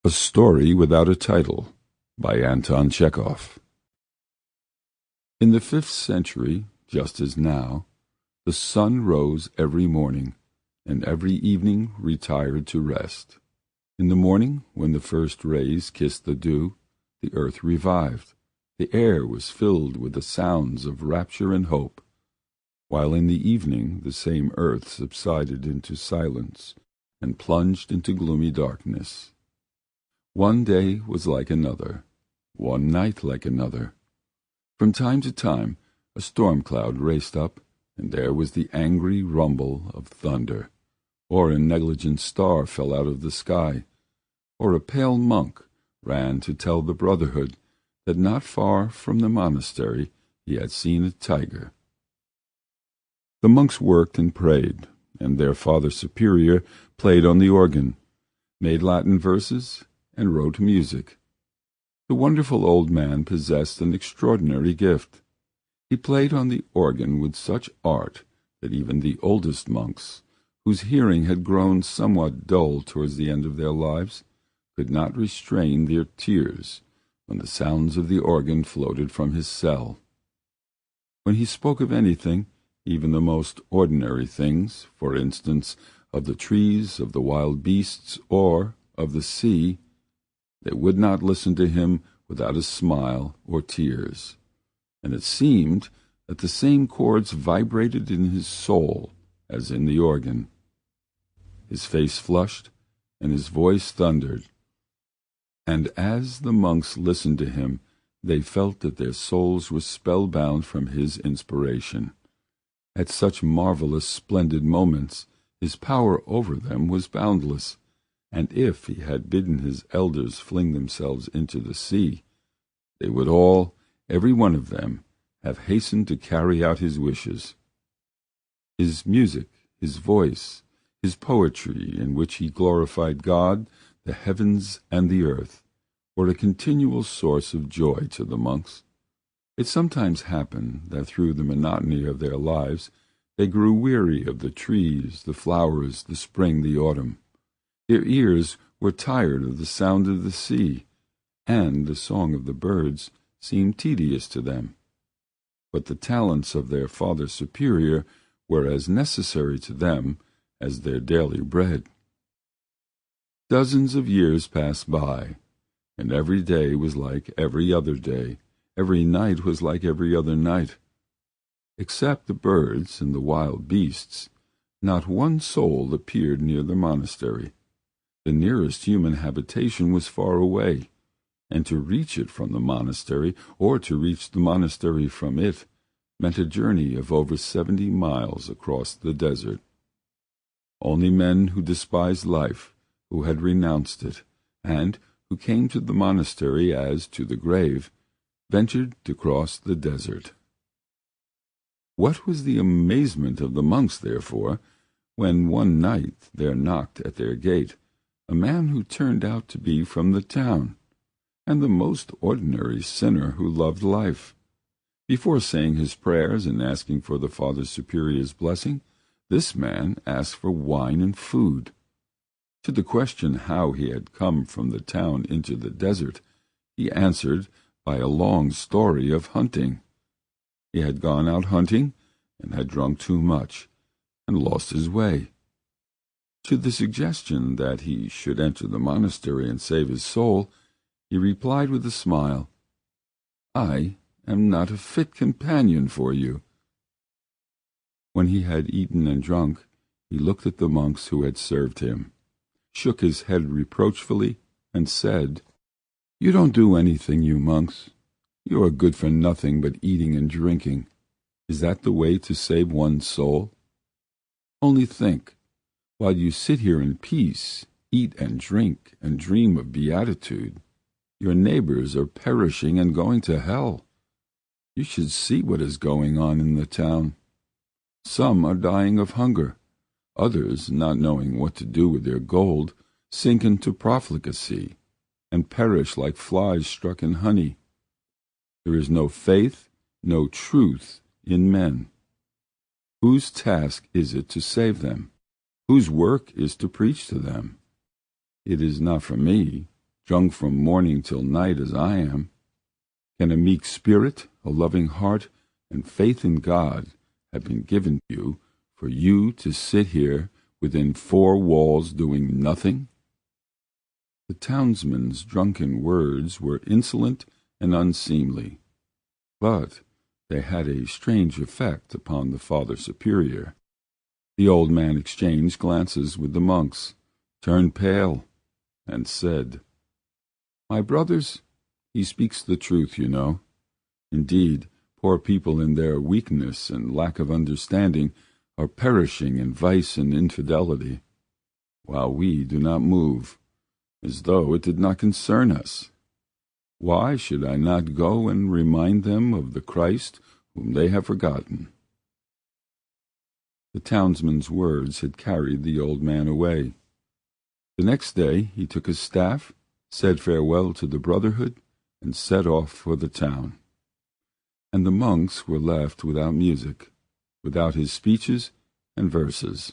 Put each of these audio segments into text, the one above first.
A Story Without a Title by Anton Chekhov. In the 5th century, just as now, the sun rose every morning, and every evening retired to rest. In the morning, when the first rays kissed the dew, the earth revived. The air was filled with the sounds of rapture and hope, while in the evening the same earth subsided into silence and plunged into gloomy darkness. One day was like another, one night like another. From time to time a storm cloud raced up, and there was the angry rumble of thunder, or a negligent star fell out of the sky, or a pale monk ran to tell the brotherhood that not far from the monastery he had seen a tiger. The monks worked and prayed, and their Father Superior played on the organ, made Latin verses, and wrote music. The wonderful old man possessed an extraordinary gift. He played on the organ with such art that even the oldest monks, whose hearing had grown somewhat dull towards the end of their lives, could not restrain their tears when the sounds of the organ floated from his cell. When he spoke of anything, even the most ordinary things, for instance, of the trees, of the wild beasts, or of the sea, they would not listen to him without a smile or tears, and it seemed that the same chords vibrated in his soul as in the organ. His face flushed, and his voice thundered, and as the monks listened to him, they felt that their souls were spellbound from his inspiration. At such marvelous, splendid moments, his power over them was boundless, and if he had bidden his elders fling themselves into the sea, they would all, every one of them, have hastened to carry out his wishes. His music, his voice, his poetry, in which he glorified God, the heavens, and the earth, were a continual source of joy to the monks. It sometimes happened that through the monotony of their lives they grew weary of the trees, the flowers, the spring, the autumn. Their ears were tired of the sound of the sea, and the song of the birds seemed tedious to them. But the talents of their Father Superior were as necessary to them as their daily bread. Dozens of years passed by, and every day was like every other day, every night was like every other night. Except the birds and the wild beasts, not one soul appeared near the monastery. The nearest human habitation was far away, and to reach it from the monastery, or to reach the monastery from it, meant a journey of over 70 miles across the desert. Only men who despised life, who had renounced it, and who came to the monastery as to the grave, ventured to cross the desert. What was the amazement of the monks, therefore, when one night there knocked at their gate a man who turned out to be from the town, and the most ordinary sinner who loved life. Before saying his prayers and asking for the Father Superior's blessing, this man asked for wine and food. To the question how he had come from the town into the desert, he answered by a long story of hunting. He had gone out hunting, and had drunk too much, and lost his way. To the suggestion that he should enter the monastery and save his soul, he replied with a smile, "I am not a fit companion for you." When he had eaten and drunk, he looked at the monks who had served him, shook his head reproachfully, and said, "You don't do anything, you monks. You are good for nothing but eating and drinking. Is that the way to save one's soul? Only think. While you sit here in peace, eat and drink, and dream of beatitude, your neighbors are perishing and going to hell. You should see what is going on in the town. Some are dying of hunger. Others, not knowing what to do with their gold, sink into profligacy, and perish like flies struck in honey. There is no faith, no truth in men. Whose task is it to save them? Whose work is to preach to them? It is not for me, drunk from morning till night as I am. Can a meek spirit, a loving heart, and faith in God have been given you for you to sit here within four walls doing nothing? The townsman's drunken words were insolent and unseemly, but they had a strange effect upon the Father Superior. The old man exchanged glances with the monks, turned pale, and said, "My brothers, he speaks the truth, you know. Indeed, poor people in their weakness and lack of understanding are perishing in vice and infidelity, while we do not move, as though it did not concern us. Why should I not go and remind them of the Christ whom they have forgotten?" The townsman's words had carried the old man away. The next day he took his staff, said farewell to the brotherhood, and set off for the town. And the monks were left without music, without his speeches and verses.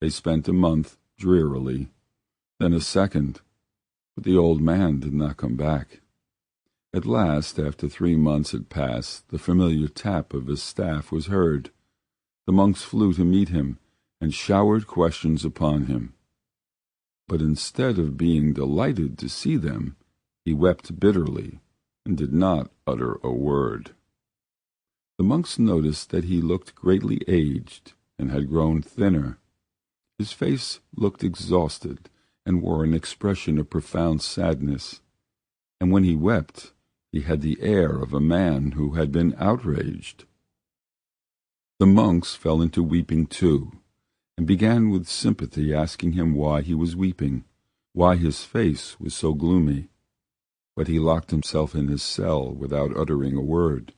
They spent a month drearily, then a second, but the old man did not come back. At last, after 3 months had passed, the familiar tap of his staff was heard. The monks flew to meet him and showered questions upon him. But instead of being delighted to see them, he wept bitterly and did not utter a word. The monks noticed that he looked greatly aged and had grown thinner. His face looked exhausted and wore an expression of profound sadness, and when he wept, he had the air of a man who had been outraged. The monks fell into weeping too, and began with sympathy asking him why he was weeping, why his face was so gloomy. But he locked himself in his cell without uttering a word.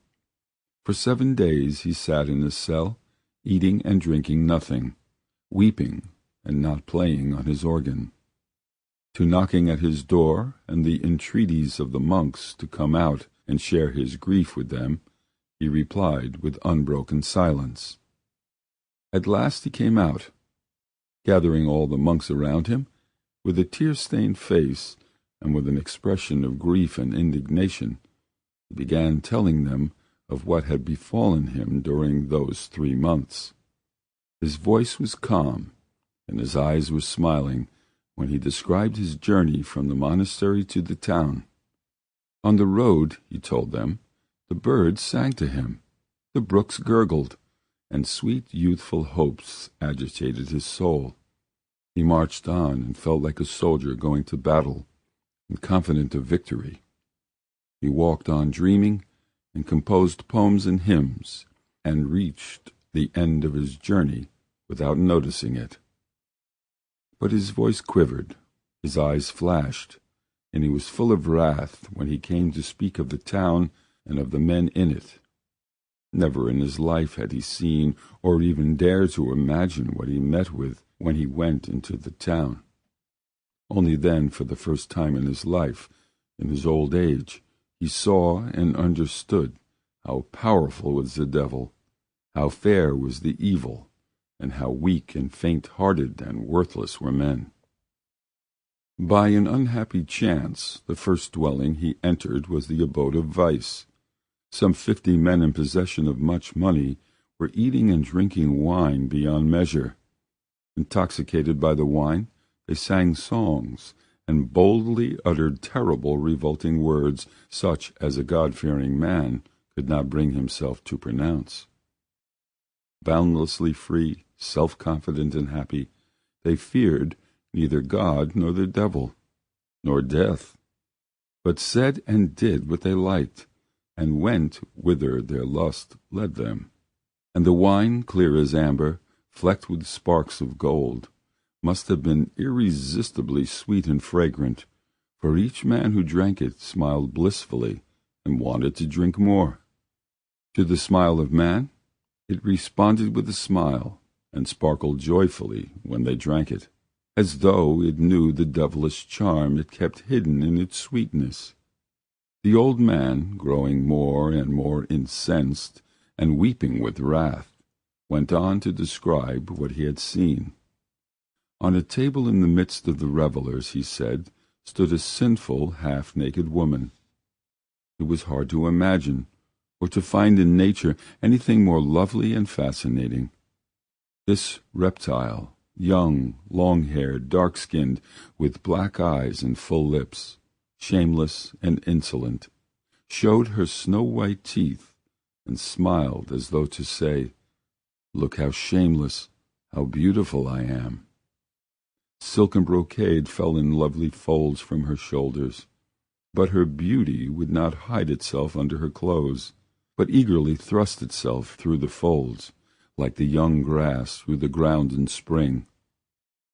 For 7 days he sat in his cell, eating and drinking nothing, weeping and not playing on his organ. To knocking at his door and the entreaties of the monks to come out and share his grief with them, he replied with unbroken silence. At last he came out, gathering all the monks around him, with a tear-stained face and with an expression of grief and indignation. He began telling them of what had befallen him during those 3 months. His voice was calm, and his eyes were smiling when he described his journey from the monastery to the town. On the road, he told them, the birds sang to him, the brooks gurgled, and sweet youthful hopes agitated his soul. He marched on and felt like a soldier going to battle, and confident of victory. He walked on dreaming, and composed poems and hymns, and reached the end of his journey without noticing it. But his voice quivered, his eyes flashed, and he was full of wrath when he came to speak of the town and of the men in it. Never in his life had he seen or even dared to imagine what he met with when he went into the town. Only then, for the first time in his life, in his old age, he saw and understood how powerful was the devil, how fair was the evil, and how weak and faint-hearted and worthless were men. By an unhappy chance, the first dwelling he entered was the abode of vice. Some 50 men in possession of much money were eating and drinking wine beyond measure. Intoxicated by the wine, they sang songs and boldly uttered terrible, revolting words such as a God-fearing man could not bring himself to pronounce. Boundlessly free, self-confident and happy, they feared neither God nor the devil, nor death, but said and did what they liked, and went whither their lust led them. And the wine, clear as amber, flecked with sparks of gold, must have been irresistibly sweet and fragrant, for each man who drank it smiled blissfully and wanted to drink more. To the smile of man, it responded with a smile, and sparkled joyfully when they drank it, as though it knew the devilish charm it kept hidden in its sweetness. The old man, growing more and more incensed and weeping with wrath, went on to describe what he had seen. On a table in the midst of the revellers, he said, stood a sinful, half-naked woman. It was hard to imagine, or to find in nature anything more lovely and fascinating. This reptile, young, long-haired, dark-skinned, with black eyes and full lips, shameless and insolent, showed her snow-white teeth and smiled as though to say, "Look how shameless, how beautiful I am." Silken brocade fell in lovely folds from her shoulders, but her beauty would not hide itself under her clothes, but eagerly thrust itself through the folds, like the young grass through the ground in spring.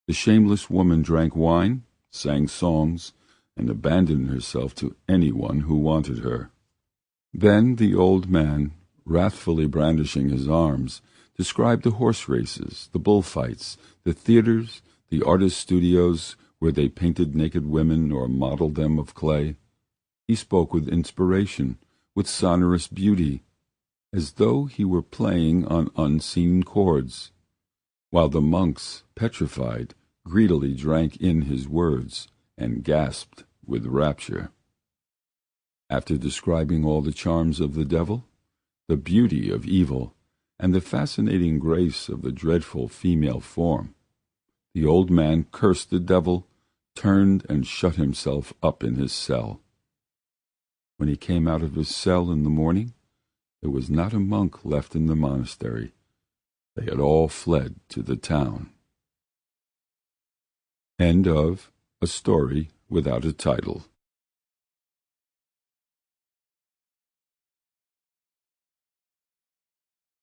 The shameless woman drank wine, sang songs, and abandoned herself to anyone who wanted her. Then the old man, wrathfully brandishing his arms, described the horse races, the bullfights, the theaters, the artists' studios where they painted naked women or modeled them of clay. He spoke with inspiration, with sonorous beauty, as though he were playing on unseen chords, while the monks, petrified, greedily drank in his words and gasped with rapture. After describing all the charms of the devil, the beauty of evil, and the fascinating grace of the dreadful female form, the old man cursed the devil, turned and shut himself up in his cell. When he came out of his cell in the morning, there was not a monk left in the monastery. They had all fled to the town. End of A Story Without a Title.